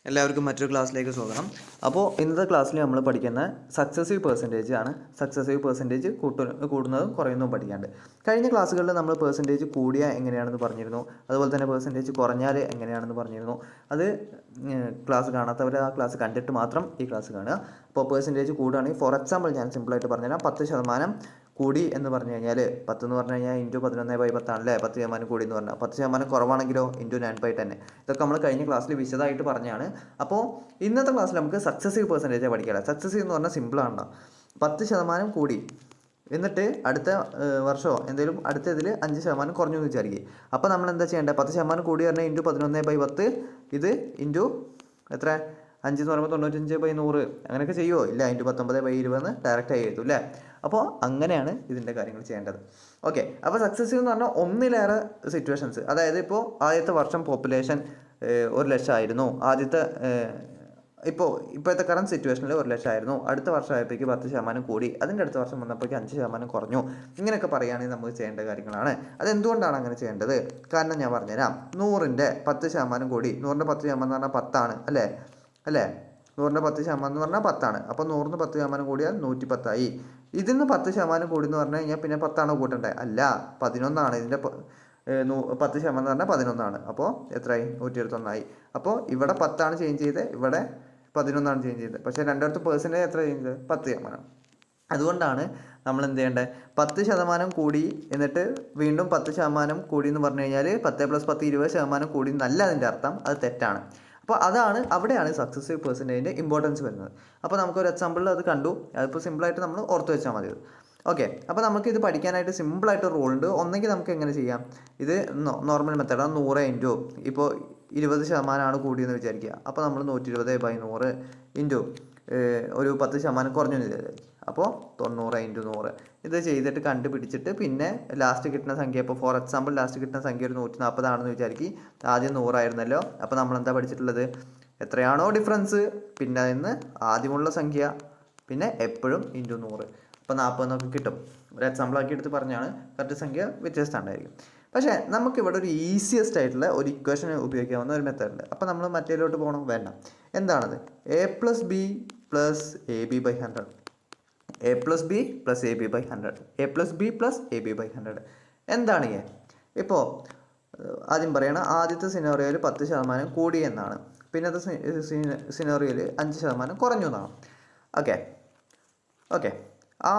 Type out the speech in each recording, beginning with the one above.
എല്ലാവർക്കും മറ്റൊരു ക്ലാസ്സിലേക്ക് സ്വാഗതം. അപ്പോൾ ഇന്നത്തെ ക്ലാസ്സിൽ നമ്മൾ പഠിക്കുന്ന സക്സസീവ് പെർസെൻറ്റേജ് ആണ്. സക്സസീവ് പെർസെൻറ്റേജ് കൂടുന്നതും കുറയുന്നതും പഠിക്കാണ്ട്. കഴിഞ്ഞ ക്ലാസ്സുകളിൽ നമ്മൾ പെർസെൻറ്റേജ് കൂടിയാൽ എങ്ങനെയാണെന്ന് പറഞ്ഞിരുന്നു, അതുപോലെ തന്നെ പെർസെൻറ്റേജ് കുറഞ്ഞാൽ എങ്ങനെയാണെന്ന് പറഞ്ഞിരുന്നു. അത് ക്ലാസ് കാണാത്തവർ ആ ക്ലാസ് കണ്ടിട്ട് മാത്രം ഈ ക്ലാസ് കാണുക. അപ്പോൾ പെർസെൻറ്റേജ് കൂടുകയാണെങ്കിൽ ഫോർ എക്സാമ്പിൾ ഞാൻ സിമ്പിളായിട്ട് പറഞ്ഞുതരാം. 10% കൂടി എന്ന് പറഞ്ഞു കഴിഞ്ഞാൽ 10 എന്ന് പറഞ്ഞു കഴിഞ്ഞാൽ ഇൻറ്റു 11/10 ആണല്ലേ. 10% കൂടി എന്ന് പറഞ്ഞാൽ 10% കുറവാണെങ്കിലോ ഇൻറ്റു 9/10. ഇതൊക്കെ നമ്മൾ കഴിഞ്ഞ ക്ലാസ്സിൽ വിശദമായിട്ട് പറഞ്ഞാണ്. അപ്പോൾ ഇന്നത്തെ ക്ലാസ്സിൽ നമുക്ക് സക്സസീവ് പെർസെൻറ്റേജ് പഠിക്കാം. സക്സസീവ് എന്ന് പറഞ്ഞാൽ സിമ്പിളാണോ, 10% കൂടി എന്നിട്ട് അടുത്ത വർഷമോ എന്തെങ്കിലും അടുത്ത ഇതിൽ 5% കുറഞ്ഞു എന്ന് വിചാരിക്കുക. അപ്പോൾ നമ്മൾ എന്താ ചെയ്യേണ്ടത്? 10% കൂടി പറഞ്ഞാൽ ഇൻറ്റു 11/10, ഇത് ഇൻറ്റു എത്ര 5 എന്ന് പറയുമ്പോൾ 95/100 അങ്ങനെയൊക്കെ ചെയ്യുമോ? ഇല്ല, ഇൻറ്റു 19/20 ഡയറക്റ്റ് ആയി എഴുതും അല്ലേ. അപ്പോൾ അങ്ങനെയാണ് ഇതിൻ്റെ കാര്യങ്ങൾ ചെയ്യേണ്ടത്. ഓക്കെ, അപ്പോൾ സക്സസീവ് എന്ന് പറഞ്ഞാൽ ഒന്നിലേറെ സിറ്റുവേഷൻസ്. അതായത് ഇപ്പോൾ ആദ്യത്തെ വർഷം പോപ്പുലേഷൻ 1,00,000 ആയിരുന്നു. ഇപ്പോഴത്തെ കറണ്ട് സിറ്റുവേഷനിൽ 1,00,000 ആയിരുന്നു. അടുത്ത വർഷമായപ്പോഴേക്ക് 10% കൂടി, അതിൻ്റെ അടുത്ത വർഷം വന്നപ്പോഴേക്ക് 5% കുറഞ്ഞു. ഇങ്ങനെയൊക്കെ പറയുകയാണെങ്കിൽ നമുക്ക് ചെയ്യേണ്ട കാര്യങ്ങളാണ്. അതെന്തുകൊണ്ടാണ് അങ്ങനെ ചെയ്യേണ്ടത്? കാരണം ഞാൻ പറഞ്ഞുതരാം. 100ൻ്റെ 10% കൂടി, 100ൻ്റെ 10% എന്ന് പറഞ്ഞാൽ 10 അല്ലേ. 100ൻ്റെ 10% എന്ന് പറഞ്ഞാൽ 10. അപ്പോൾ 100ന് 10% കൂടിയാൽ 110 ഇതിന്ന് 10% കൂടി എന്ന് പറഞ്ഞു കഴിഞ്ഞാൽ പിന്നെ 10 കൂട്ടണ്ടേ? അല്ല, 11. ഇതിൻ്റെ 10% എന്ന് പറഞ്ഞാൽ 11. അപ്പോൾ എത്രയായി? 121. അപ്പോൾ ഇവിടെ 10 ചേഞ്ച് ചെയ്ത്, ഇവിടെ 11 ചേഞ്ച് ചെയ്തത്. പക്ഷേ രണ്ടിടത്ത് പെർസെൻറ്റേജ് എത്ര ചേഞ്ച് ചെയ്തത്? 10%. അതുകൊണ്ടാണ് നമ്മൾ എന്ത് ചെയ്യേണ്ടത്? 10% കൂടി എന്നിട്ട് വീണ്ടും 10% കൂടി എന്ന് പറഞ്ഞു കഴിഞ്ഞാൽ 10 + 10 20% കൂടി എന്നല്ല അതിൻ്റെ അർത്ഥം. അത് തെറ്റാണ്. അപ്പോൾ അവിടെയാണ് സക്സസീവ് പെർസെൻറ്റേജിൻ്റെ ഇമ്പോർട്ടൻസ് വരുന്നത്. അപ്പോൾ നമുക്കൊരു എക്സാമ്പിളിൽ അത് കണ്ടു. അതിപ്പോൾ സിമ്പിളായിട്ട് നമ്മൾ ഓർത്ത് വെച്ചാൽ മതി. ഓക്കെ, അപ്പോൾ നമുക്ക് ഇത് പഠിക്കാനായിട്ട് സിമ്പിളായിട്ട് റൂൾ ഉണ്ട്. ഒന്നെങ്കിൽ നമുക്ക് എങ്ങനെ ചെയ്യാം? ഇത് നോർമൽ മെത്തേഡാണ്. 100 ഇൻറ്റു ഇപ്പോൾ 20% കൂടിയെന്ന് വിചാരിക്കുക. അപ്പോൾ നമ്മൾ 120/100 ഇൻറ്റു ഒരു 10% കുറഞ്ഞു വിചാരിക്കുക. അപ്പോൾ 90/100 ഇത് ചെയ്തിട്ട് കണ്ടുപിടിച്ചിട്ട് പിന്നെ ലാസ്റ്റ് കിട്ടുന്ന സംഖ്യ, ഇപ്പോൾ ഫോർ എക്സാമ്പിൾ ലാസ്റ്റ് കിട്ടുന്ന സംഖ്യ ഒരു 140 ആണെന്ന് വിചാരിക്കുക. ആദ്യം 100 ആയിരുന്നല്ലോ. അപ്പോൾ നമ്മളെന്താ പഠിച്ചിട്ടുള്ളത്? എത്രയാണോ ഡിഫറൻസ് പിന്നെ അതിന് ആദ്യമുള്ള സംഖ്യ പിന്നെ എപ്പോഴും ഇൻറ്റു 100. അപ്പോൾ 40 എന്നൊക്കെ കിട്ടും. ഒരു എക്സാമ്പിളാക്കി എടുത്ത് പറഞ്ഞാണ്. കറക്റ്റ് സംഖ്യ വ്യത്യസ്തമുണ്ടായിരിക്കും. പക്ഷേ നമുക്കിവിടെ ഒരു ഈസിയസ്റ്റ് ആയിട്ടുള്ള ഒരു ഇക്വേഷൻ ഉപയോഗിക്കാവുന്ന ഒരു മെത്തേഡ് ഉണ്ട്. അപ്പോൾ നമ്മൾ മറ്റേലോട്ട് പോകണം? വേണ്ട. എന്താണത്? a + b + ab/100. a + b + ab/100. a + b + ab/100 എന്താണ്? ഇപ്പോൾ ആദ്യം പറയണ ആദ്യത്തെ സിനോറിയോയിൽ 10% കൂടി എന്നാണ്. പിന്നത്തെ സിനോറിയോയിൽ 5% കുറഞ്ഞു എന്നാണ്. ഓക്കെ,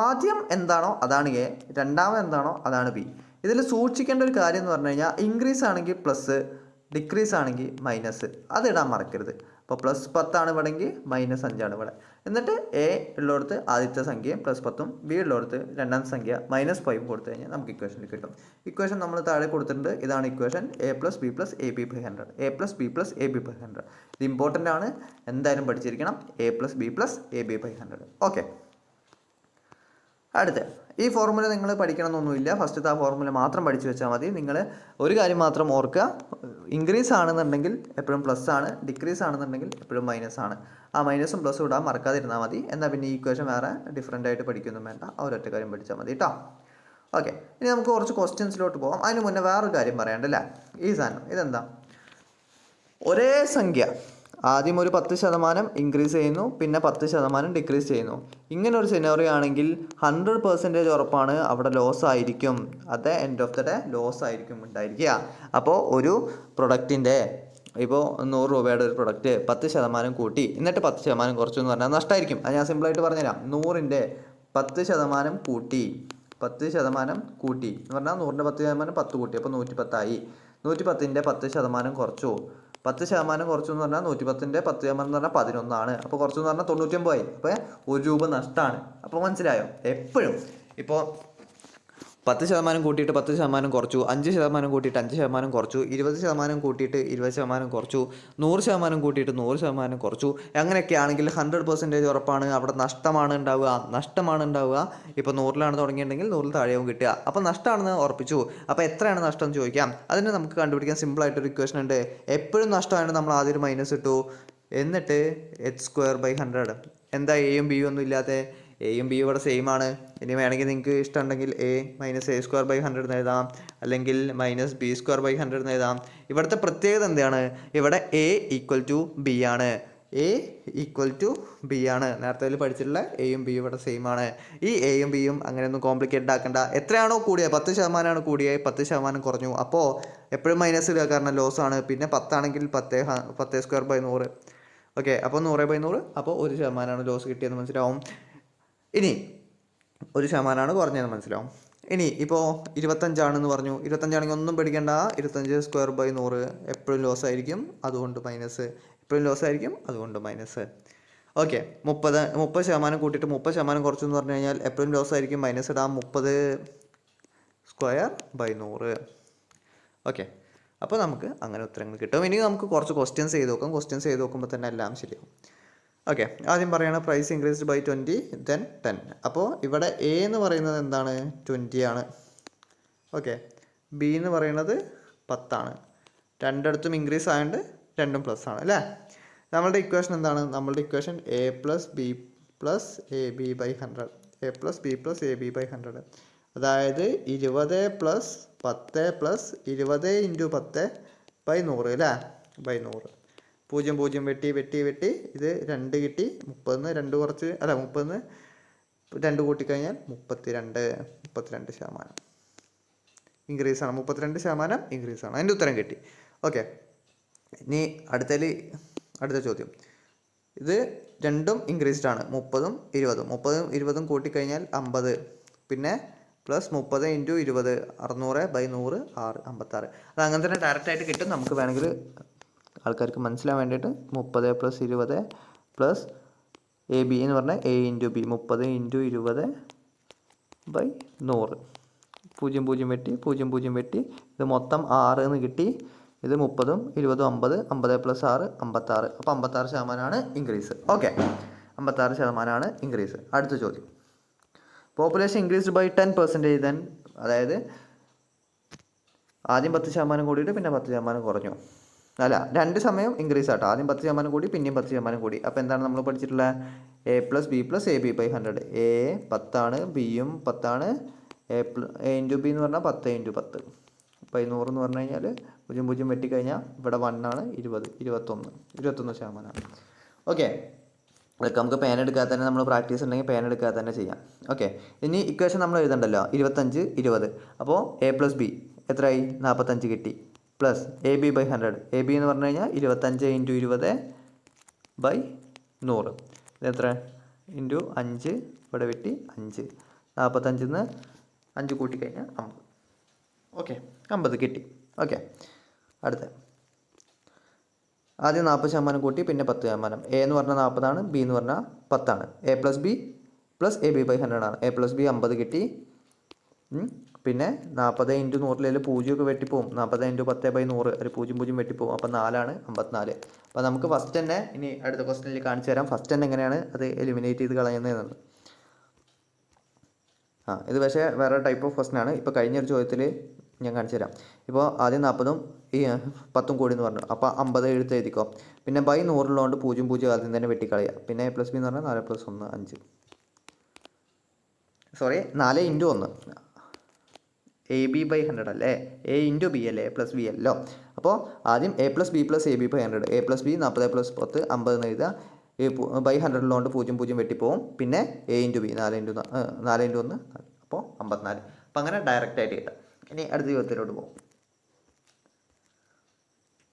ആദ്യം എന്താണോ അതാണ് എ, രണ്ടാമത് എന്താണോ അതാണ് ബി. ഇതിൽ സൂക്ഷിക്കേണ്ട ഒരു കാര്യം എന്ന് പറഞ്ഞു കഴിഞ്ഞാൽ ഇൻക്രീസ് ആണെങ്കിൽ പ്ലസ്, ഡിക്രീസ് ആണെങ്കിൽ മൈനസ്, അതിടാൻ മറക്കരുത്. അപ്പോൾ +10 ആണ് ഇവിടെങ്കിൽ -5 ഇവിടെ. എന്നിട്ട് എ ഉള്ളിടത്ത് ആദ്യത്തെ സംഖ്യയും +10, ബി ഉള്ളിടത്ത് രണ്ടാമത്തെ സംഖ്യ -5 കൊടുത്തു കഴിഞ്ഞാൽ നമുക്ക് ഇക്വേഷനിൽ കിട്ടും. ഇക്വേഷൻ നമ്മൾ താഴെ കൊടുത്തിട്ടുണ്ട്. ഇതാണ് equation. a + b + ab/100. a + b + ab/100 ഇത് ഇമ്പോർട്ടൻ്റ് ആണ്, എന്തായാലും പഠിച്ചിരിക്കണം. a + b + ab/100. ഓക്കെ, അടുത്ത ഈ ഫോർമുല നിങ്ങൾ പഠിക്കണമെന്നൊന്നുമില്ല. ഫസ്റ്റത്തെ ആ ഫോർമുല മാത്രം പഠിച്ചു വെച്ചാൽ മതി. നിങ്ങൾ ഒരു കാര്യം മാത്രം ഓർക്കുക, ഇൻക്രീസ് ആണെന്നുണ്ടെങ്കിൽ എപ്പോഴും പ്ലസ് ആണ്, ഡിക്രീസ് ആണെന്നുണ്ടെങ്കിൽ എപ്പോഴും മൈനസ് ആണ്. ആ മൈനസും പ്ലസും ഇടാൻ മറക്കാതിരുന്നാൽ മതി. എന്നാൽ പിന്നെ ഈ ഇക്വേഷൻ വേറെ ഡിഫറൻ്റ് ആയിട്ട് പഠിക്കൊന്നും വേണ്ട, ആ ഒരൊറ്റ കാര്യം പഠിച്ചാൽ മതി കേട്ടോ. ഓക്കെ, ഇനി നമുക്ക് കുറച്ച് ക്വസ്റ്റ്യൻസിലോട്ട് പോകാം. അതിന് മുന്നേ വേറൊരു കാര്യം പറയണ്ടല്ലേ. ഈ സാധനം ഇതെന്താ? ഒരേ സംഖ്യ ആദ്യം ഒരു 10% ഇൻക്രീസ് ചെയ്യുന്നു, പിന്നെ 10% ഡിക്രീസ് ചെയ്യുന്നു. ഇങ്ങനെ ഒരു സിനാറിയോ ആണെങ്കിൽ 100% ഉറപ്പാണ് അവിടെ ലോസ് ആയിരിക്കും. അത് end of the day loss ആയിരിക്കും ഉണ്ടായിരിക്കുക. അപ്പോൾ ഒരു പ്രൊഡക്റ്റിൻ്റെ ഇപ്പോൾ 100 രൂപയുടെ ഒരു പ്രൊഡക്റ്റ് 10% കൂട്ടി എന്നിട്ട് 10% കുറച്ചു എന്ന് പറഞ്ഞാൽ നഷ്ടമായിരിക്കും. അത് ഞാൻ സിമ്പിളായിട്ട് പറഞ്ഞുതരാം. 100ൻ്റെ 10% കൂട്ടി, 10% കൂട്ടി എന്ന് പറഞ്ഞാൽ 100ൻ്റെ 10% 10 കൂട്ടി, അപ്പോൾ 110. 110ൻ്റെ 10% കുറച്ചു, 10% കുറച്ചു എന്ന് പറഞ്ഞാൽ 110ൻ്റെ 10% എന്ന് പറഞ്ഞാൽ 11. അപ്പോൾ കുറച്ചു എന്ന് പറഞ്ഞാൽ 99. അപ്പോൾ 1 രൂപ നഷ്ടമാണ്. അപ്പോൾ മനസ്സിലായോ? എപ്പോഴും ഇപ്പോൾ 10% കൂട്ടിയിട്ട് 10% കുറച്ചു, 5% കൂട്ടിയിട്ട് 5% കുറച്ചു, 20% കൂട്ടിയിട്ട് 20% കുറച്ചു, 100% കൂട്ടിയിട്ട് 100% കുറച്ചു. അങ്ങനെയൊക്കെ ആണെങ്കിൽ 100% ഉറപ്പാണ് അവിടെ നഷ്ടമാണ് ഉണ്ടാവുക. ഇപ്പോൾ 100ലാണ് തുടങ്ങിയിട്ടുണ്ടെങ്കിൽ 100 താഴെയാവും കിട്ടുക. അപ്പോൾ നഷ്ടമാണെന്ന് ഉറപ്പിച്ചു. അപ്പോൾ എത്രയാണ് നഷ്ടം എന്ന് ചോദിക്കാം. അതിന് നമുക്ക് കണ്ടുപിടിക്കാൻ സിമ്പിളായിട്ടൊരു ഇക്വേഷൻ ഉണ്ട്. എപ്പോഴും നഷ്ടമായിട്ട് നമ്മൾ ആദ്യം മൈനസ് ഇട്ടു, എന്നിട്ട് h² / 100. എന്താ എയും ബിയും ഒന്നും ഇല്ലാതെ എയും ബിയും ഇവിടെ സെയിം ആണ്. ഇനി വേണമെങ്കിൽ നിങ്ങൾക്ക് ഇഷ്ടമുണ്ടെങ്കിൽ a minus a square by 100 എന്ന് എഴുതാം, അല്ലെങ്കിൽ മൈനസ് ബി സ്ക്വയർ ബൈ 100 എന്ന് എഴുതാം. ഇവിടുത്തെ പ്രത്യേകത എന്താണ്? ഇവിടെ a ഈക്വൽ ടു ബി ആണ്. a ഈക്വൽ ടു ബി ആണ്. നേരത്തെ അതിൽ പഠിച്ചിട്ടുള്ള എയും ബിയും ഇവിടെ സെയിം ആണ്. ഈ എയും ബിയും അങ്ങനെയൊന്നും കോംപ്ലിക്കേറ്റഡ് ആക്കണ്ട. എത്രയാണോ കൂടിയത് 10% കൂടിയായി 10% കുറഞ്ഞു. അപ്പോൾ എപ്പോഴും മൈനസ് ഇടുക, കാരണം ലോസ് ആണ്. പിന്നെ 10 ആണെങ്കിൽ 10 സ്ക്വയർ ബൈ 100. ഓക്കെ, അപ്പോൾ 100/100, അപ്പോൾ 1% ലോസ് കിട്ടിയെന്ന് മനസ്സിലാവും. ഇനി 1% കുറഞ്ഞതെന്ന് മനസ്സിലാവും. ഇനി ഇപ്പോൾ 25 പറഞ്ഞു. 25 ഒന്നും പേടിക്കേണ്ട. 25 സ്ക്വയർ ബൈ 100 എപ്പോഴും ലോസ് ആയിരിക്കും, അതുകൊണ്ട് മൈനസ്. എപ്പോഴും ലോസ് ആയിരിക്കും, അതുകൊണ്ട് മൈനസ്. ഓക്കെ, 30% കൂട്ടിയിട്ട് 30% കുറച്ചു എന്ന് പറഞ്ഞു കഴിഞ്ഞാൽ എപ്പോഴും ലോസ് ആയിരിക്കും, മൈനസ് ഇടാം. 30 സ്ക്വയർ ബൈ 100. ഓക്കെ, അപ്പോൾ നമുക്ക് അങ്ങനെ ഉത്തരങ്ങൾ കിട്ടും. ഇനി നമുക്ക് കുറച്ച് ക്വസ്റ്റ്യൻസ് ചെയ്ത് നോക്കാം. ക്വസ്റ്റ്യൻസ് ചെയ്ത് നോക്കുമ്പോൾ തന്നെ എല്ലാം ശരിയാവും. ഓക്കെ, ആദ്യം പറയുകയാണ് പ്രൈസ് ഇൻക്രീസ്ഡ് ബൈ 20 ദെൻ 10. അപ്പോൾ ഇവിടെ എ എന്ന് പറയുന്നത് എന്താണ്? 20 ആണ്. ഓക്കെ, ബി എന്ന് പറയുന്നത് 10 ആണ്. രണ്ടിടത്തും ഇൻക്രീസ് ആയതുകൊണ്ട് രണ്ടും പ്ലസ് ആണ് അല്ലേ? നമ്മളുടെ ഇക്വേഷൻ എന്താണ്? നമ്മളുടെ equation a plus B plus A B by 100, a plus B plus A B by 100. അതായത് 20 പ്ലസ് 10 പ്ലസ് 20 ഇൻറ്റു 10 ബൈ 100 അല്ലേ? ബൈ 100. 0 വെട്ടി വെട്ടി വെട്ടി ഇത് 2 കിട്ടി. 30 2 കുറച്ച് അല്ല 30 2 കൂട്ടിക്കഴിഞ്ഞാൽ 32% ഇൻക്രീസ് ആണ്. 32% ഇൻക്രീസ് ആണ്. അതിൻ്റെ ഉത്തരം കിട്ടി. ഓക്കെ, ഇനി അടുത്ത ചോദ്യം. ഇത് രണ്ടും ഇൻക്രീസ്ഡ് ആണ്. 30ഉം 20ഉം കൂട്ടിക്കഴിഞ്ഞാൽ 50. പിന്നെ പ്ലസ് 30 ഇൻറ്റു 20 600/100 56. അത് അങ്ങനെ തന്നെ ഡയറക്റ്റ് ആയിട്ട് കിട്ടും. നമുക്ക് വേണമെങ്കിൽ ആൾക്കാർക്ക് മനസ്സിലാൻ വേണ്ടിയിട്ട് 30 + 20 പ്ലസ് എ ബി എന്ന് പറഞ്ഞാൽ a ഇൻറ്റു ബി 30 ഇൻറ്റു 20/100. 0 വെട്ടി 0 വെട്ടി ഇത് മൊത്തം 6 എന്ന് കിട്ടി. ഇത് 30ഉം 20ഉം 50, 50 + 6 56. അപ്പോൾ 56% ഇൻക്രീസ്. Okay, 56% increase. അടുത്ത ചോദ്യം. പോപ്പുലേഷൻ ഇൻക്രീസ്ഡ് ബൈ 10% ദെൻ, അതായത് ആദ്യം 10% കൂടിയിട്ട് പിന്നെ 10% കുറഞ്ഞു. അല്ല, രണ്ട് സമയം ഇൻക്രീസ് ആട്ടോ. ആദ്യം 10% കൂടി, പിന്നെയും 10% കൂടി. അപ്പോൾ എന്താണ് നമ്മൾ പഠിച്ചിട്ടുള്ളത്? a plus B plus A B by 100. a 10 ആണ്, ബിയും 10 ആണ്. a ഇൻറ്റു ബി എന്ന് പറഞ്ഞാൽ 10 ഇൻറ്റു 10 ബൈ 100 എന്ന് പറഞ്ഞു കഴിഞ്ഞാൽ 0 വെട്ടിക്കഴിഞ്ഞാൽ ഇവിടെ 1 ആണ്. 21%. ഓക്കെ, അതൊക്കെ നമുക്ക് പേന എടുക്കാതെ തന്നെ, നമ്മൾ പ്രാക്ടീസ് ഉണ്ടെങ്കിൽ പേന എടുക്കാതെ തന്നെ ചെയ്യാം. ഓക്കെ, ഇനി ഇക്വേഷൻ നമ്മൾ എഴുതണ്ടല്ലോ. 25 20. അപ്പോൾ a പ്ലസ് ബി എത്രയായി? 45 കിട്ടി. Plus A B by 100. A B എന്ന് പറഞ്ഞു കഴിഞ്ഞാൽ 25 ഇൻറ്റു 20/100. ഇതെത്ര? ഇൻറ്റു 5 ഇവിടെ വെട്ടി 5. 45 നിന്ന് 5 കൂട്ടിക്കഴിഞ്ഞാൽ 50. ഓക്കെ, 50 കിട്ടി. ഓക്കെ, അടുത്ത ആദ്യം 40% കൂട്ടി, പിന്നെ 10%. എ എന്ന് പറഞ്ഞാൽ 40 ആണ്, ബി എന്ന് പറഞ്ഞാൽ 10 ആണ്. a plus B plus A B by 100 ആണ്. a പ്ലസ് ബി 50 കിട്ടി. പിന്നെ 40 ഇൻറ്റു 100 0 വെട്ടിപ്പോവും. 40 ഇൻറ്റു 10/100 ഒരു 0 വെട്ടിപ്പോവും. അപ്പോൾ 4 ആണ് 54. അപ്പോൾ നമുക്ക് ഫസ്റ്റ് തന്നെ, ഇനി അടുത്ത ക്വസ്റ്റനിൽ കാണിച്ചു തരാം ഫസ്റ്റ് തന്നെ എങ്ങനെയാണ് അത് എലിമിനേറ്റ് ചെയ്ത് കളയുന്നതെന്ന്. ഇത് പക്ഷേ വേറെ ടൈപ്പ് ഓഫ് ക്വസ്റ്റൻ ആണ്. ഇപ്പോൾ കഴിഞ്ഞൊരു ചോദ്യത്തിൽ ഞാൻ കാണിച്ചു തരാം. ഇപ്പോൾ ആദ്യം 40ഉം 10ഉം കൂടി എന്ന് പറഞ്ഞു. അപ്പോൾ 50 എഴുതിക്കോ. പിന്നെ ബൈ 100 ഉള്ളതുകൊണ്ട് 0 ആദ്യം തന്നെ വെട്ടിക്കളയുക. പിന്നെ a പ്ലസ് ബി എന്ന് പറഞ്ഞാൽ 4 + 1 5. Sorry, 4 into 1 A B by 100 അല്ലേ? a ഇൻറ്റു ബി അല്ലേ? a പ്ലസ് ബി അല്ലോ. അപ്പോൾ ആദ്യം a plus B plus A B by 100. a plus B 40 + 10 50 എന്ന് എഴുതുക. ബൈ 100 ഉള്ളതുകൊണ്ട് 0 വെട്ടിപ്പോവും. പിന്നെ a ഇൻറ്റു ബി 4 ഇൻറ്റു 1 അപ്പോൾ 54. അപ്പോൾ അങ്ങനെ ഡയറക്റ്റ് ആയിട്ട് കിട്ടാം. ഇനി അടുത്ത ചോദ്യത്തിലോട്ട് പോകും.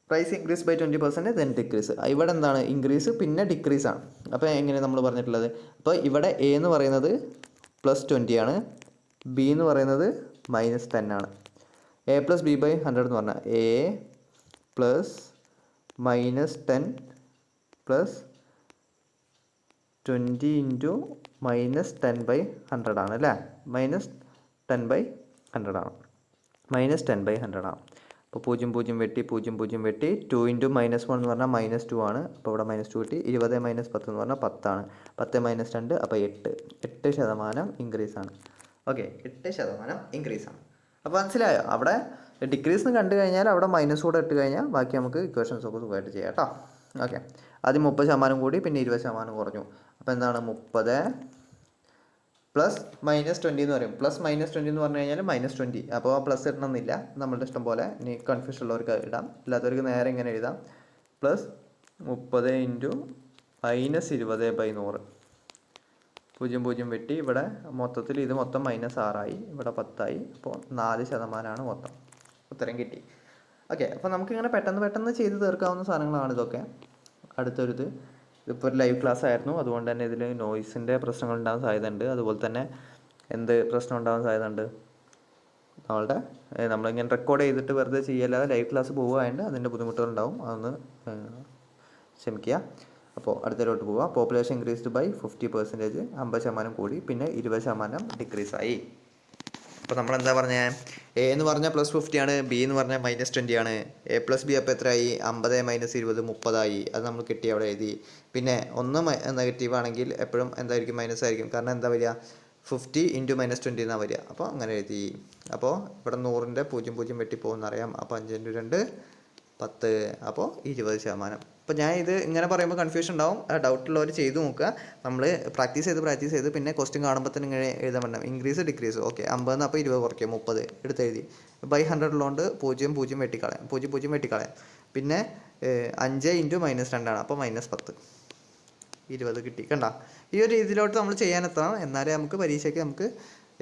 Price increase by 20% then decrease. ഇവിടെ എന്താണ്? ഇൻക്രീസ് പിന്നെ ഡിക്രീസ് ആണ്. അപ്പോൾ എങ്ങനെ നമ്മൾ പറഞ്ഞിട്ടുള്ളത്? അപ്പോൾ ഇവിടെ a എന്ന് പറയുന്നത് +20 ആണ്, b എന്ന് പറയുന്നത് -10 ആണ്. a പ്ലസ് ബി ബൈ 100 എന്ന് പറഞ്ഞാൽ a പ്ലസ് -10 പ്ലസ് 20 ഇൻറ്റു -10/100 ആണ് അല്ലേ? -10/100 ആണ്. -10/100 ആണ്. അപ്പോൾ 0 വെട്ടി 0 വെട്ടി 2 ഇൻറ്റു -1 എന്ന് പറഞ്ഞാൽ -2 ആണ്. അപ്പോൾ ഇവിടെ -2 കിട്ടി. 20 - 10 എന്ന് പറഞ്ഞാൽ 10 ആണ്. 10 - 2 അപ്പോൾ 8% ഇൻക്രീസ് ആണ്. ഓക്കെ, 8% ഇൻക്രീസ് ആണ്. അപ്പോൾ മനസ്സിലായോ? അവിടെ ഡിക്രീസ് എന്ന് കണ്ടു കഴിഞ്ഞാൽ അവിടെ മൈനസ് കൂടെ ഇട്ട് കഴിഞ്ഞാൽ ബാക്കി നമുക്ക് ഇക്വേഷൻസ് ഒക്കെ സുഖമായിട്ട് ചെയ്യാം കേട്ടോ. ഓക്കെ, ആദ്യം 30% കൂടി, പിന്നെ 20% കുറഞ്ഞു. അപ്പോൾ എന്താണ്? 30 പ്ലസ് -20 എന്ന് പറയും. പ്ലസ് -20 എന്ന് പറഞ്ഞു കഴിഞ്ഞാൽ -20. അപ്പോൾ പ്ലസ് ഇടണമെന്നില്ല, നമ്മളുടെ ഇഷ്ടം പോലെ. ഇനി കൺഫ്യൂഷൻ ഉള്ളവർക്ക് ഇടാം, അല്ലാത്തവർക്ക് നേരെ ഇങ്ങനെ എഴുതാം. +30 × -20/100. 0 0 വെട്ടി ഇവിടെ മൊത്തത്തിൽ ഇത് മൊത്തം -6ആയി, ഇവിടെ 10ആയി. അപ്പോൾ 4% മൊത്തം. ഉത്തരം കിട്ടി. ഓക്കെ, അപ്പോൾ നമുക്കിങ്ങനെ പെട്ടെന്ന് ചെയ്ത് തീർക്കാവുന്ന സാധനങ്ങളാണ് ഇതൊക്കെ. അടുത്തൊരിത്, ഇതിപ്പോൾ ഒരു ലൈവ് ക്ലാസ് ആയിരുന്നു, അതുകൊണ്ട് തന്നെ ഇതിൽ നോയ്സിൻ്റെ പ്രശ്നങ്ങൾ ഉണ്ടാകാൻ സാധ്യതയുണ്ട്. അതുപോലെ തന്നെ എന്ത് പ്രശ്നം ഉണ്ടാകാൻ സാധ്യതയുണ്ട്, നമ്മളിങ്ങനെ റെക്കോർഡ് ചെയ്തിട്ട് വെറുതെ ചെയ്യല്ലാതെ ലൈവ് ക്ലാസ് പോവുകയായതുകൊണ്ട് അതിൻ്റെ ബുദ്ധിമുട്ടുകളുണ്ടാവും, അതൊന്ന് ക്ഷമിക്കുക. അപ്പോൾ അടുത്തതിലോട്ട് പോവുക. പോപ്പുലേഷൻ ഇൻക്രീസ്ഡ് ബൈ 50%, 50% കൂടി, പിന്നെ 20% ഡിക്രീസായി. അപ്പോൾ നമ്മളെന്താ പറഞ്ഞത്, എ എന്ന് പറഞ്ഞാൽ +50 ആണ്, ബി എന്ന് പറഞ്ഞാൽ -20 ആണ്. A + B അപ്പോൾ എത്രയായി, 50 - 20 30ആയി. അത് നമ്മൾ കിട്ടി, അവിടെ എഴുതി. പിന്നെ ഒന്ന് നെഗറ്റീവ് ആണെങ്കിൽ എപ്പോഴും എന്തായിരിക്കും, മൈനസ് ആയിരിക്കും. കാരണം എന്താ വരിക, 50 × -20 എന്നാണ് വരിക. അപ്പോൾ അങ്ങനെ എഴുതി. അപ്പോൾ ഇവിടെ 100ൻ്റെ 0 0 വെട്ടിപ്പോകുമെന്നറിയാം. അപ്പോൾ 5 × 2 10, അപ്പോൾ 20%. അപ്പോൾ ഞാൻ ഇത് ഇങ്ങനെ പറയുമ്പോൾ കൺഫ്യൂഷൻ ഉണ്ടാവും, ഡൗട്ടുള്ളവർ ചെയ്ത് നോക്കുക. നമ്മൾ പ്രാക്ടീസ് ചെയ്ത് പിന്നെ ക്വസ്റ്റ്യൻ കാണുമ്പോൾ തന്നെ ഇങ്ങനെ എഴുതാൻ പറ്റണം. Increase decrease, okay. 50 അപ്പോൾ 20 കുറയ്ക്കുക, 30 എടുത്തെഴുതി. ബൈ 100 ഉള്ളതുകൊണ്ട് 0 0 വെട്ടിക്കളയാം, 0 0 വെട്ടിക്കളയാം. പിന്നെ 5 × -2 ആണ്, അപ്പോൾ -10, 20 കിട്ടി. കണ്ട, ഈ ഒരു രീതിയിലോട്ട് നമ്മൾ ചെയ്യാനെത്തണം, എന്നാലേ നമുക്ക് പരീക്ഷയ്ക്ക് നമുക്ക്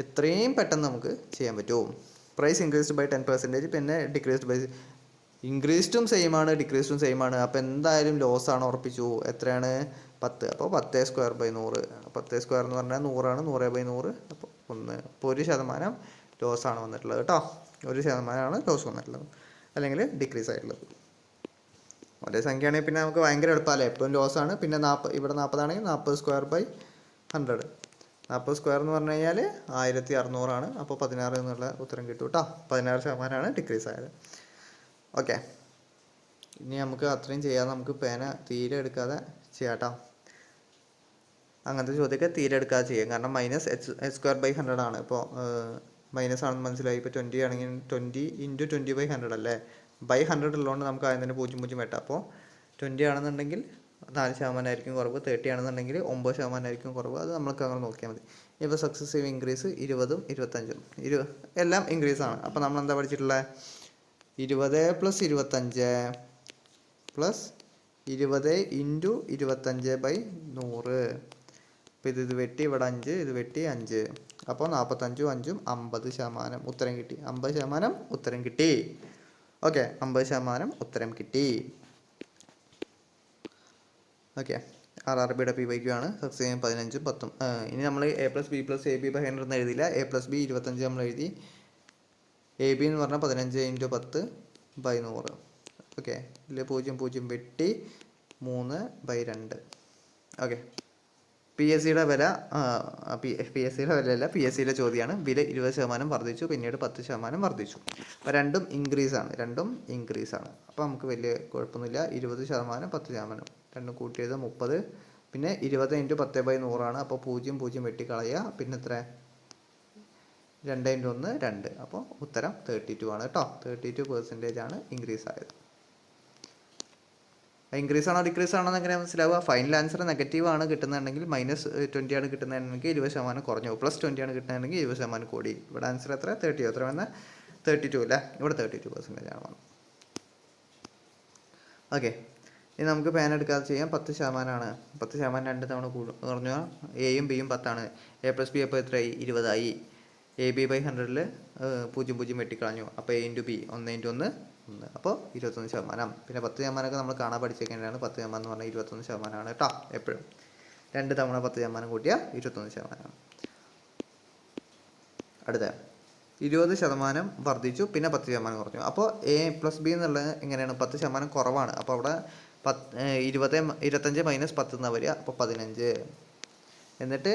എത്രയും പെട്ടെന്ന് നമുക്ക് ചെയ്യാൻ പറ്റുമോ. പ്രൈസ് ഇൻക്രീസ്ഡ് ബൈ 10%, പിന്നെ ഡിക്രീസ്ഡ് ബൈ, ഇൻക്രീസ്ഡും സെയിം ആണ്, ഡിക്രീസ്ഡും സെയിം ആണ്. അപ്പോൾ എന്തായാലും ലോസ് ആണ്, ഉറപ്പിച്ചു. എത്രയാണ്, 10. അപ്പോൾ 10² 100. 10² എന്ന് പറഞ്ഞാൽ 100ആണ്, 100/100. അപ്പോൾ 1. അപ്പോൾ 1% ലോസ് ആണ് വന്നിട്ടുള്ളത് കേട്ടോ. 1% ലോസ് വന്നിട്ടുള്ളത്, അല്ലെങ്കിൽ ഡിക്രീസ് ആയിട്ടുള്ളത്. ഒരേ സംഖ്യയാണെങ്കിൽ പിന്നെ നമുക്ക് ഭയങ്കര എളുപ്പമല്ലേ, എപ്പോഴും ലോസ് ആണ്. പിന്നെ ഇവിടെ 40 ആണെങ്കിൽ 40² 100. 40² എന്ന് പറഞ്ഞു കഴിഞ്ഞാൽ 1600 ആണ്. അപ്പോൾ 16 എന്നുള്ള ഉത്തരം കിട്ടും കേട്ടോ. 16% ഡിക്രീസ് ആയത്. ഓക്കെ, ഇനി നമുക്ക് അത്രയും ചെയ്യാതെ നമുക്ക് പേന തീരെ എടുക്കാതെ ചെയ്യാം കേട്ടോ. അങ്ങനത്തെ ചോദ്യമൊക്കെ തീരെ എടുക്കാതെ ചെയ്യാം. കാരണം -h² 100 ആണ്. ഇപ്പോൾ മൈനസ് ആണെന്ന് മനസ്സിലായി. ഇപ്പോൾ 20 ആണെങ്കിൽ 20 × 20/100 അല്ലേ. ബൈ 100 ഉള്ളതുകൊണ്ട് നമുക്ക് ആദ്യം തന്നെ 0 0 വെട്ടാം. അപ്പോൾ 20 ആണെന്നുണ്ടെങ്കിൽ 4% ആയിരിക്കും കുറവ്, 30 ആണെന്നുണ്ടെങ്കിൽ 9% ആയിരിക്കും കുറവ്. അത് നമ്മൾക്ക് അങ്ങനെ നോക്കിയാൽ മതി. ഇപ്പോൾ സക്സസീവ് ഇൻക്രീസ് 20ഉം 25ഉം എല്ലാം ഇൻക്രീസ് ആണ്. അപ്പോൾ നമ്മൾ എന്താ പഠിച്ചിട്ടുള്ളത്, 20 + 25 + 20 × 25/100. അപ്പോൾ ഇത് വെട്ടി ഇവിടെ 5, ഇത് വെട്ടി 5. അപ്പോൾ 45ഉം 5ഉം 50%. ഉത്തരം കിട്ടി. 50% ഉത്തരം കിട്ടി. ഓക്കെ, 50% ഉത്തരം കിട്ടി. ഓക്കെ, RRBയുടെ PYQ ആണ്. സക്സീവ് 15ഉം 10ഉം. ഇനി നമ്മൾ A + B + AB/100 എന്ന് എഴുതിയില്ല. A + B 25 നമ്മൾ എഴുതി. AB എന്ന് പറഞ്ഞാൽ 15 × 10/100. ഓക്കെ, ഇതിൽ 0 0 വെട്ടി 3/2. ഓക്കെ, PSCയുടെ വില, PSCയുടെ വിലയല്ല, PSCയുടെ ചോദ്യമാണ്. വില 20% വർദ്ധിച്ചു, പിന്നീട് 10% വർദ്ധിച്ചു. അപ്പോൾ രണ്ടും ഇൻക്രീസ് ആണ്. അപ്പോൾ നമുക്ക് വലിയ കുഴപ്പമൊന്നുമില്ല. 20%, 10%, രണ്ടും കൂട്ടിയത് 30. പിന്നെ 20 × 10/100 ആണ്. അപ്പോൾ 0 0 വെട്ടിക്കളയുക. പിന്നെ എത്ര, 2 × 1 2. അപ്പോൾ ഉത്തരം 32 ആണ് കേട്ടോ. 32% ആണ് ഇൻക്രീസ് ആയത്. ഇൻക്രീസ് ആണോ ഡിക്രീസ് ആണോ എന്ന് എങ്ങനെ മനസ്സിലാവുക, ഫൈനൽ ആൻസർ നെഗറ്റീവ് ആണ് കിട്ടുന്നുണ്ടെങ്കിൽ -20 ആണ് കിട്ടുന്നതെങ്കിൽ 20% കുറഞ്ഞു, +20 ആണ് കിട്ടുന്നതെങ്കിൽ 20% കൂടി. ഇവിടെ ആൻസർ എത്ര, 30. എത്ര വന്ന് 32 അല്ലേ. ഇവിടെ 32% ആണ് വന്നത്. ഓക്കെ, ഇനി നമുക്ക് പേന എടുക്കാതെ ചെയ്യാം. 10% ആണ്. 10% 2 തവണ കുറഞ്ഞു. എയും ബിയും 10 ആണ്. A + B അപ്പോൾ എത്രയായി, 20ആയി. AB/100 0 0 വെട്ടിക്കളഞ്ഞു. അപ്പോൾ A × B 1 × 1 1. അപ്പോൾ 21%. പിന്നെ 10% നമ്മൾ കാണാൻ പഠിച്ചേക്കേണ്ടതാണ്. 10% എന്ന് പറഞ്ഞാൽ 21% ആണ് കേട്ടോ. എപ്പോഴും 2 തവണ 10% കൂട്ടിയാൽ 21%. അടുത്ത 20% വർദ്ധിച്ചു, പിന്നെ 10% കുറഞ്ഞു. അപ്പോൾ A + B എന്നുള്ളത് എങ്ങനെയാണ്, 10% കുറവാണ്. അപ്പോൾ അവിടെ 25 - 10 എന്നാണ് വരിക. അപ്പോൾ 15. എന്നിട്ട്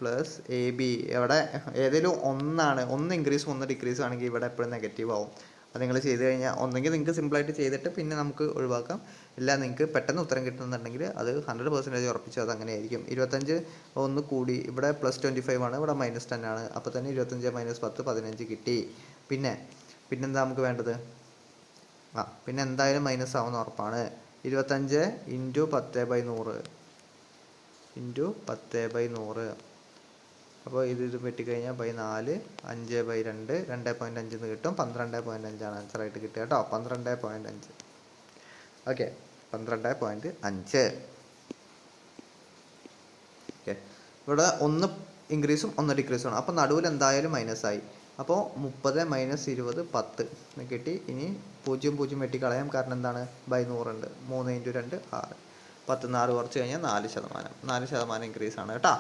+AB, ഇവിടെ ഏതെങ്കിലും ഒന്നാണ്, ഒന്ന് ഇൻക്രീസ് 1 ഡിക്രീസ് ആണെങ്കിൽ ഇവിടെ എപ്പോഴും നെഗറ്റീവ് ആവും. അത് നിങ്ങൾ ചെയ്ത് കഴിഞ്ഞാൽ ഒന്നെങ്കിൽ നിങ്ങൾക്ക് സിമ്പിളായിട്ട് ചെയ്തിട്ട് പിന്നെ നമുക്ക് ഒഴിവാക്കാം. ഇല്ല, നിങ്ങൾക്ക് പെട്ടെന്ന് ഉത്തരം കിട്ടുന്നുണ്ടെങ്കിൽ അത് 100% ഉറപ്പിച്ചു അത് അങ്ങനെ ആയിരിക്കും. 25 1 കൂടി, ഇവിടെ +25 ആണ്, ഇവിടെ -10 ആണ്. അപ്പോൾ തന്നെ 25 - 10 15 കിട്ടി. പിന്നെന്താ നമുക്ക് വേണ്ടത്, പിന്നെ എന്തായാലും മൈനസ് ആവുന്ന ഉറപ്പാണ്. 25 × 10/100 × 10/100. അപ്പോൾ ഇത് വെട്ടിക്കഴിഞ്ഞാൽ ബൈ 4 5/2 2.5 എന്ന് കിട്ടും. 12.5 ആൻസറായിട്ട് കിട്ടുക കേട്ടോ. 12.5. ഓക്കെ, 12.5. ഓക്കെ, ഇവിടെ ഒന്ന് ഇൻക്രീസും ഒന്ന് ഡിക്രീസും ആണ്. അപ്പോൾ നടുവിൽ എന്തായാലും മൈനസായി. അപ്പോൾ 30 - 20 10 കിട്ടി. ഇനി 0 0 വെട്ടിക്കളയാം, കാരണം എന്താണ് ബൈ 100 ഉണ്ട്. 3 × 2 6. 10 4 കുറച്ച് കഴിഞ്ഞാൽ 4%. 4% ഇൻക്രീസ് ആണ് കേട്ടോ.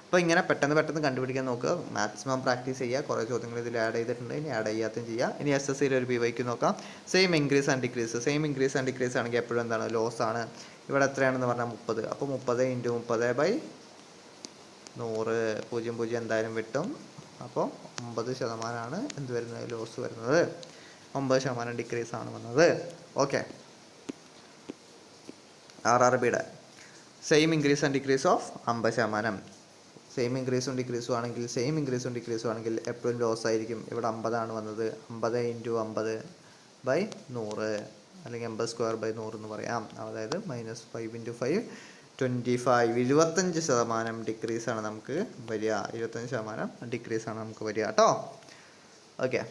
അപ്പോൾ ഇങ്ങനെ പെട്ടെന്ന് കണ്ടുപിടിക്കാൻ നോക്കുക. മാക്സിമം പ്രാക്ടീസ് ചെയ്യുക. കുറേ ചോദ്യങ്ങൾ ഇതിൽ ആഡ് ചെയ്തിട്ടുണ്ട്, ഇനി ആഡ് ചെയ്യാത്തതും ചെയ്യുക. ഇനി SSCയിൽ ഒരു BYQ നോക്കാം. സെയിം ഇൻക്രീസ് ആൻഡ് ഡിക്രീസ് ആണെങ്കിൽ എപ്പോഴും എന്താണ് ലോസ് ആണ്. ഇവിടെ എത്രയാണെന്ന് പറഞ്ഞാൽ 30. അപ്പോൾ 30 × 30/100 0 0 എന്തായാലും വെട്ടും. അപ്പോൾ 9% എന്ത് വരുന്നത്, ലോസ് വരുന്നത്. 9% ഡിക്രീസ് ആണ് വന്നത്. ഓക്കെ, RRBയുടെ same increase and decrease of 50%. Same ഇൻക്രീസും ഡിക്രീസും ആണെങ്കിൽ എപ്പോഴും ലോസ് ആയിരിക്കും. ഇവിടെ 50 ആണ് വന്നത്. 50 × 50/100 അല്ലെങ്കിൽ 50² എന്ന് പറയാം. അതായത് -5 × 5 25. 25% ഡിക്രീസാണ് നമുക്ക് വരിക. 25% ഡിക്രീസാണ് നമുക്ക് വരിക കേട്ടോ. ഓക്കെ,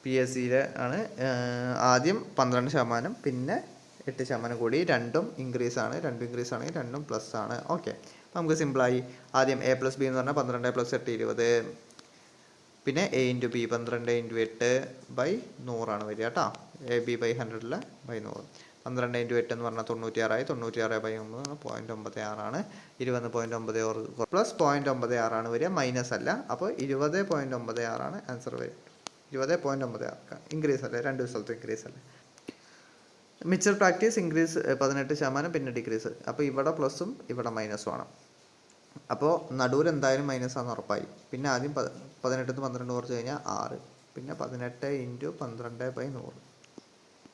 PSCയിലെ ആണ്. ആദ്യം 12%, പിന്നെ 8% കൂടി. രണ്ടും ഇൻക്രീസ് ആണ്. ആണെങ്കിൽ രണ്ടും പ്ലസ് ആണ്. ഓക്കെ, അപ്പോൾ നമുക്ക് സിമ്പിളായി. ആദ്യം A + B എന്ന് പറഞ്ഞാൽ 12 + 8 20. പിന്നെ A × B 12 × 8/100 ആണ് വരിക കേട്ടോ. AB/100 / 100. 12 × 8 എന്ന് പറഞ്ഞാൽ 96 ആയി. 96/9 0.96 ആണ്. 20.96 പ്ലസ് 0.96 ആണ് വരിക, മൈനസ് അല്ല. അപ്പോൾ 20.96 ആണ് ആൻസർ വരിക. 20.96 ഇൻക്രീസ് അല്ലേ, രണ്ട് സ്ഥലത്തും ഇൻക്രീസ് അല്ലേ. മിച്ചർ പ്രാക്ടീസ് ഇൻക്രീസ് 18%, പിന്നെ ഡിക്രീസ്. അപ്പോൾ ഇവിടെ പ്ലസും ഇവിടെ മൈനസും ആണ്. അപ്പോൾ നടുവിൽ എന്തായാലും മൈനസാണെന്ന് ഉറപ്പായി. പിന്നെ ആദ്യം 18 - 12 കുറച്ച് കഴിഞ്ഞാൽ 6. പിന്നെ 18 × 12/100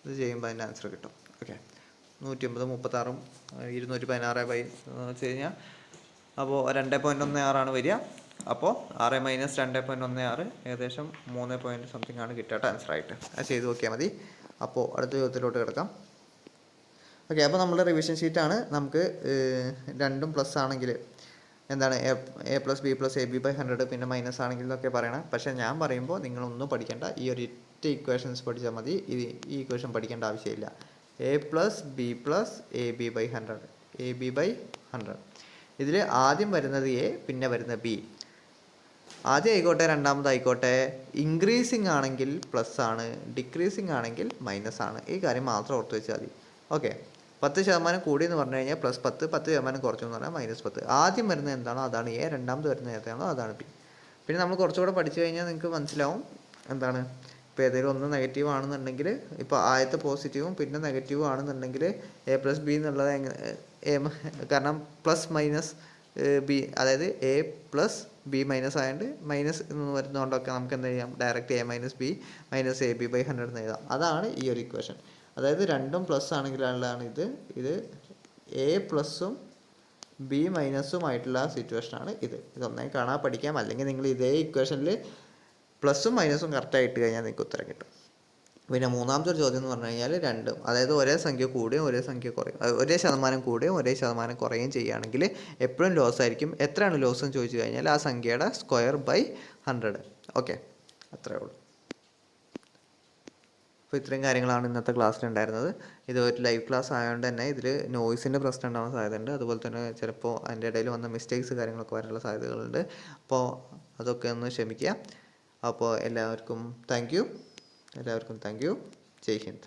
ഇത് ചെയ്യുമ്പോൾ അതിൻ്റെ ആൻസർ കിട്ടും. ഓക്കെ, 150 36 216 വെച്ച് കഴിഞ്ഞാൽ അപ്പോൾ 2.16 ആണ് വരിക. അപ്പോൾ 6 - 2.16 ഏകദേശം 3 സംതിങ് ആണ് കിട്ടുക ആൻസറായിട്ട്. അത് ചെയ്ത് നോക്കിയാൽ മതി. അപ്പോൾ അടുത്ത ചോദ്യത്തിലോട്ട് കിടക്കാം. ഓക്കെ, അപ്പോൾ നമ്മുടെ റിവിഷൻ ഷീറ്റാണ്. നമുക്ക് രണ്ടും പ്ലസ് ആണെങ്കിൽ എന്താണ് A + B + AB/100, പിന്നെ മൈനസ് ആണെങ്കിൽ എന്നൊക്കെ പറയണം. പക്ഷേ ഞാൻ പറയുമ്പോൾ നിങ്ങളൊന്നും പഠിക്കേണ്ട, ഈ ഒരു ഇക്വേഷൻസ് പഠിച്ചാൽ മതി. ഈ ഇക്വേഷൻ പഠിക്കേണ്ട ആവശ്യമില്ല. A + B + AB/100. ഇതിൽ ആദ്യം വരുന്നത് A, പിന്നെ വരുന്നത് B. ആദ്യം ആയിക്കോട്ടെ രണ്ടാമതായിക്കോട്ടെ, ഇൻക്രീസിങ് ആണെങ്കിൽ പ്ലസ് ആണ്, ഡിക്രീസിങ് ആണെങ്കിൽ മൈനസ് ആണ്. ഈ കാര്യം മാത്രം ഓർത്ത് വെച്ചാൽ മതി. ഓക്കെ, 10% കൂടി എന്ന് പറഞ്ഞു കഴിഞ്ഞാൽ +10, 10% കുറച്ചു എന്ന് പറഞ്ഞാൽ -10. ആദ്യം വരുന്നത് എന്താണോ അതാണ് A, രണ്ടാമത് വരുന്നത് ഏതാണോ അതാണ് B. പിന്നെ നമ്മൾ കുറച്ചുകൂടെ പഠിച്ചു കഴിഞ്ഞാൽ നിങ്ങൾക്ക് മനസ്സിലാവും എന്താണ്. ഇപ്പോൾ ഏതെങ്കിലും ഒന്ന് നെഗറ്റീവ് ആണെന്നുണ്ടെങ്കിൽ, ഇപ്പോൾ ആദ്യത്തെ പോസിറ്റീവും പിന്നെ നെഗറ്റീവും ആണെന്നുണ്ടെങ്കിൽ A + B എന്നുള്ളത് കാരണം +- B, അതായത് A + B - ആയതുകൊണ്ട് മൈനസ് എന്ന് വരുന്നതുകൊണ്ടൊക്കെ നമുക്ക് എന്ത് ചെയ്യാം, ഡയറക്റ്റ് A - B - AB/100 എന്ന് എഴുതാം. അതാണ് ഈ ഒരു ഇക്വേഷൻ. അതായത് രണ്ടും പ്ലസ് ആണെങ്കിലാണ് ഇത് A + B - ആയിട്ടുള്ള സിറ്റുവേഷനാണ് ഇത്. ഇതൊന്നായി കാണാൻ പഠിക്കാം. അല്ലെങ്കിൽ നിങ്ങൾ ഇതേ ഇക്വേഷനിൽ പ്ലസും മൈനസും കറക്റ്റായി ഇട്ട് കഴിഞ്ഞാൽ നിങ്ങൾക്ക് ഉത്തരം കിട്ടും. പിന്നെ മൂന്നാമത്തെ ഒരു ചോദ്യം എന്ന് പറഞ്ഞു കഴിഞ്ഞാൽ രണ്ടും, അതായത് ഒരേ സംഖ്യ കൂടുകയും ഒരേ സംഖ്യ കുറയും, ഒരേ ശതമാനം കൂടുകയും ഒരേ ശതമാനം കുറയുകയും ചെയ്യുകയാണെങ്കിൽ എപ്പോഴും ലോസ് ആയിരിക്കും. എത്രയാണ് ലോസ് എന്ന് ചോദിച്ചു കഴിഞ്ഞാൽ ആ സംഖ്യയുടെ √100. ഓക്കെ, അത്രേ ഉള്ളൂ. അപ്പോൾ ഇത്രയും കാര്യങ്ങളാണ് ഇന്നത്തെ ക്ലാസ്സിൽ ഉണ്ടായിരുന്നത്. ഇത് ഒരു ലൈവ് ക്ലാസ് ആയതുകൊണ്ട് തന്നെ ഇതിൽ നോയ്സിൻ്റെ പ്രശ്നം ഉണ്ടാവാൻ സാധ്യതയുണ്ട്. അതുപോലെ തന്നെ ചിലപ്പോൾ അതിൻ്റെ ഇടയിൽ വന്ന മിസ്റ്റേക്സ് കാര്യങ്ങളൊക്കെ വരാനുള്ള സാധ്യതകളുണ്ട്. അപ്പോൾ അതൊക്കെ ഒന്ന് ക്ഷമിക്കുക. അപ്പോൾ എല്ലാവർക്കും താങ്ക് യു. ജയ് ഹിന്ദ്.